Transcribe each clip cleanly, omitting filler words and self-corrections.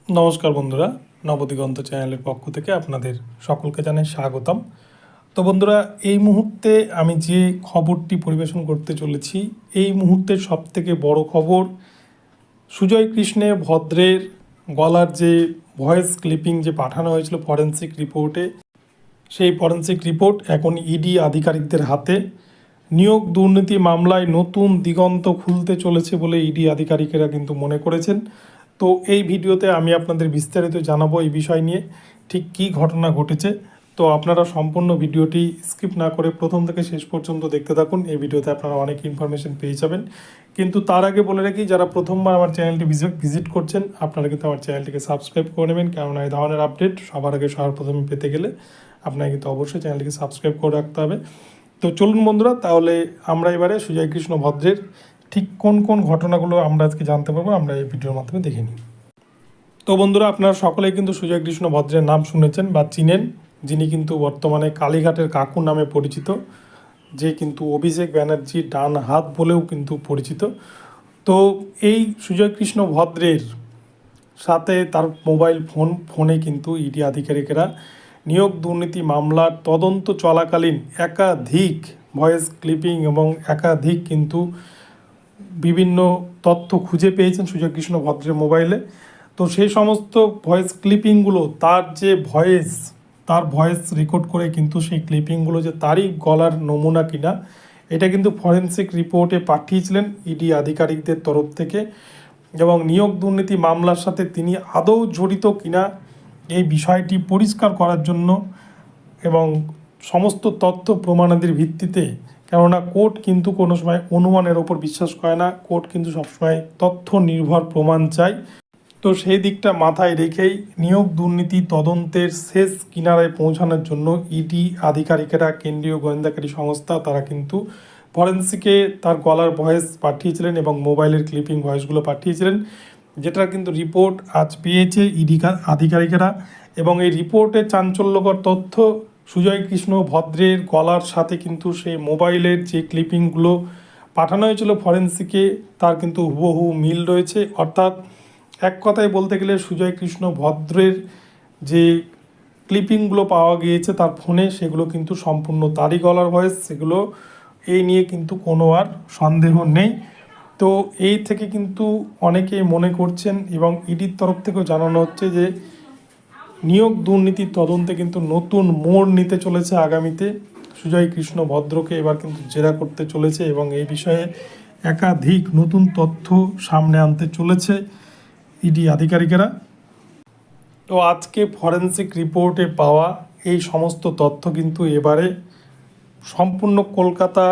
নমস্কার বন্ধুরা, নবদিগন্ত চ্যানেলের পক্ষ থেকে আপনাদের সকলকে জানাই স্বাগতম। তো বন্ধুরা, এই মুহূর্তে আমি যে খবরটি পরিবেশন করতে চলেছি, এই মুহূর্তের সবথেকে বড় খবর, সুজয় কৃষ্ণে ভদ্রের গলার যে ভয়েস ক্লিপিং যে পাঠানো হয়েছিল ফরেন্সিক রিপোর্টে, সেই ফরেন্সিক রিপোর্ট এখন ইডি আধিকারিকদের হাতে। নিয়োগ দুর্নীতি মামলায় নতুন দিগন্ত খুলতে চলেছে বলে ইডি আধিকারিকেরা কিন্তু মনে করেছেন। তো এই ভিডিওতে আমি আপনাদের বিস্তারিত জানাবো এই বিষয় নিয়ে, ঠিক কী ঘটনা ঘটেছে। তো আপনারা সম্পূর্ণ ভিডিওটি স্কিপ না করে প্রথম থেকে শেষ পর্যন্ত দেখতে থাকুন। এই ভিডিওতে আপনারা অনেক ইনফরমেশন পেয়ে যাবেন। কিন্তু তার আগে বলে রাখি, যারা প্রথমবার আমার চ্যানেলটি ভিজিট করছেন, আপনারা কিন্তু আমার চ্যানেলটিকে সাবস্ক্রাইব করে নেবেন, কেননা এই ধরনের আপডেট সবার আগে সবার প্রথমে পেতে গেলে আপনাকে কিন্তু অবশ্যই চ্যানেলটিকে সাবস্ক্রাইব করে রাখতে হবে। তো চলুন বন্ধুরা, তাহলে আমরা এবারে সুজয় কৃষ্ণ ভদ্রের ঠিক কোন কোন ঘটনাগুলো আমরা আজকে জানতে পারবো, আমরা এই ভিডিওর মাধ্যমে দেখে নিই। তো বন্ধুরা, আপনারা সকলেই কিন্তু সুজয় কৃষ্ণ ভদ্রের নাম শুনেছেন বা চিনেন, যিনি কিন্তু বর্তমানে কালীঘাটের কাকু নামে পরিচিত, যে কিন্তু অভিষেক ব্যানার্জির ডান হাত বলেও কিন্তু পরিচিত। তো এই সুজয় কৃষ্ণ ভদ্রের সাথে তার মোবাইল ফোনে কিন্তু ইডি আধিকারিকেরা নিয়োগ দুর্নীতি মামলার তদন্ত চলাকালীন একাধিক ভয়েস ক্লিপিং এবং একাধিক কিন্তু বিভিন্ন তথ্য খুঁজে পেয়েছেন সুজয় কৃষ্ণ ভদ্রের মোবাইলে। তো সেই সমস্ত ভয়েস ক্লিপিংগুলো তার ভয়েস রেকর্ড করে কিন্তু সেই ক্লিপিংগুলো যে তারই গলার নমুনা কিনা, এটা কিন্তু ফরেন্সিক রিপোর্টে পাঠিয়েছিলেন ইডি আধিকারিকদের তরফ থেকে। এবং নিয়োগ দুর্নীতি মামলার সাথে তিনি আদৌ জড়িত কিনা এই বিষয়টি পরিষ্কার করার জন্য এবং সমস্ত তথ্য প্রমাণাদির ভিত্তিতে, কেননা কোর্ট কিন্তু কোনো সময় অনুমানের ওপর বিশ্বাস করে না, কোর্ট কিন্তু সবসময় তথ্য নির্ভর প্রমাণ চায়। তো সেই দিকটা মাথায় রেখেই নিয়োগ দুর্নীতি তদন্তের শেষ কিনারায় পৌঁছানোর জন্য ইডি আধিকারিকেরা, কেন্দ্রীয় গোয়েন্দাকারী সংস্থা, তারা কিন্তু ফরেন্সিকে তার গলার ভয়েস পাঠিয়েছিলেন এবং মোবাইলের ক্লিপিং ভয়েসগুলো পাঠিয়েছিলেন, যেটার কিন্তু রিপোর্ট আজ পেয়েছে ইডি আধিকারিকেরা। এবং এই রিপোর্টে চাঞ্চল্যকর তথ্য, সুজয় কৃষ্ণ ভদ্রের গলার সাথে কিন্তু সেই মোবাইলের যে ক্লিপিংগুলো পাঠানো হয়েছিল ফরেন্সিকে, তার কিন্তু হুবহু মিল রয়েছে। অর্থাৎ এক কথায় বলতে গেলে সুজয় কৃষ্ণ ভদ্রের যে ক্লিপিংগুলো পাওয়া গিয়েছে তার ফোনে, সেগুলো কিন্তু সম্পূর্ণ তারই গলার ভয়েস। সেগুলো এই নিয়ে কিন্তু কোনো আর সন্দেহ নেই। তো এই থেকে কিন্তু অনেকেই মনে করছেন এবং ইডির তরফ থেকেও জানানো হচ্ছে যে নিয়োগ দুর্নীতির তদন্তে কিন্তু নতুন মোড় নিতে চলেছে আগামীতে। সুজয় কৃষ্ণ ভদ্রকে এবার কিন্তু জেরা করতে চলেছে এবং এই বিষয়ে একাধিক নতুন তথ্য সামনে আনতে চলেছে ইডি আধিকারিকেরা। তো আজকে ফরেন্সিক রিপোর্টে পাওয়া এই সমস্ত তথ্য কিন্তু এবারে সম্পূর্ণ কলকাতা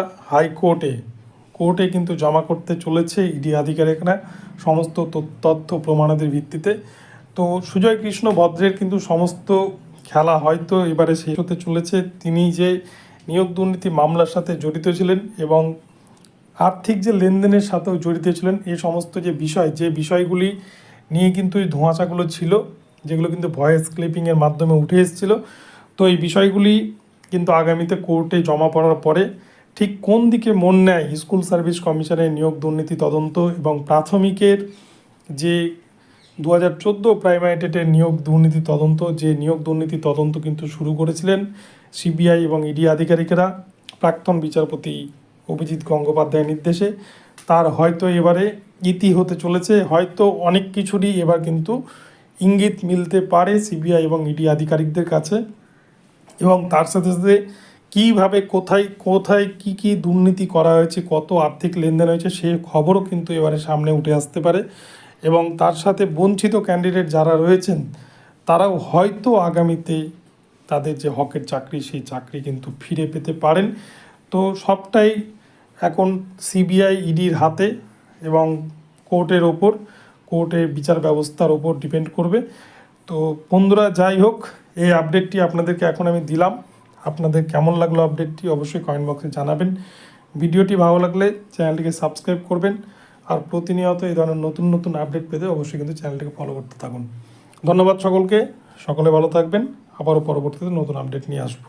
কোর্টে কিন্তু জমা করতে চলেছে ইডি আধিকারিকরা সমস্ত তথ্য প্রমাণাদির ভিত্তিতে। তো সুজয় কৃষ্ণ ভদ্রের কিন্তু সমস্ত খেলা হয়তো এবারে শেষ হতে চলেছে। তিনি যে নিয়োগ দুর্নীতি মামলার সাথে জড়িত ছিলেন এবং আর্থিক যে লেনদেনের সাথেও জড়িত ছিলেন, এই সমস্ত যে বিষয়গুলি নিয়ে কিন্তু এই ধোঁয়াশাগুলো ছিল, যেগুলো কিন্তু ভয়েস ক্লিপিংয়ের মাধ্যমে উঠে এসেছিলো। তো এই বিষয়গুলি কিন্তু আগামীতে কোর্টে জমা পড়ার পরে ঠিক কোন দিকে মন নেয় স্কুল সার্ভিস কমিশনের নিয়োগ দুর্নীতি তদন্ত এবং প্রাথমিকের যে 2014 প্রাইমারি টেটের নিয়োগ দুর্নীতি তদন্ত কিন্তু শুরু করেছিলেন সিবিআই এবং ইডি আধিকারিকেরা প্রাক্তন বিচারপতি অভিজিৎ গঙ্গোপাধ্যায়ের নির্দেশে, তার হয়তো এবারে ইতি হতে চলেছে। হয়তো অনেক কিছুরই এবার কিন্তু ইঙ্গিত মিলতে পারে সিবিআই এবং ইডি আধিকারিকদের কাছে। এবং তার সাথে সাথে কীভাবে কোথায় কী দুর্নীতি করা হয়েছে, কত আর্থিক লেনদেন হয়েছে, সে খবরও কিন্তু এবারে সামনে উঠে আসতে পারে। এবং তার সাথে বঞ্চিত ক্যান্ডিডেট যারা রয়েছেন, তারাও হয়তো আগামীতে তাদের যে হকের চাকরি, সেই চাকরি কিন্তু ফিরে পেতে পারেন। তো সবটাই এখন সিবিআই ইডির হাতে এবং কোর্টের বিচার ব্যবস্থার ওপর ডিপেন্ড করবে। তো বন্ধুরা, যাই হোক, এই আপডেটটি আপনাদেরকে এখন আমি দিলাম। আপনাদের কেমন লাগলো আপডেটটি অবশ্যই কমেন্ট বক্সে জানাবেন। ভিডিওটি ভালো লাগলে চ্যানেলটিকে সাবস্ক্রাইব করবেন, আর প্রতিনিয়ত এই ধরনের নতুন আপডেট পেতে অবশ্যই কিন্তু চ্যানেলটিকে ফলো করতে থাকুন। ধন্যবাদ সকলে ভালো থাকবেন। আবারও পরবর্তীতে নতুন আপডেট নিয়ে আসবো।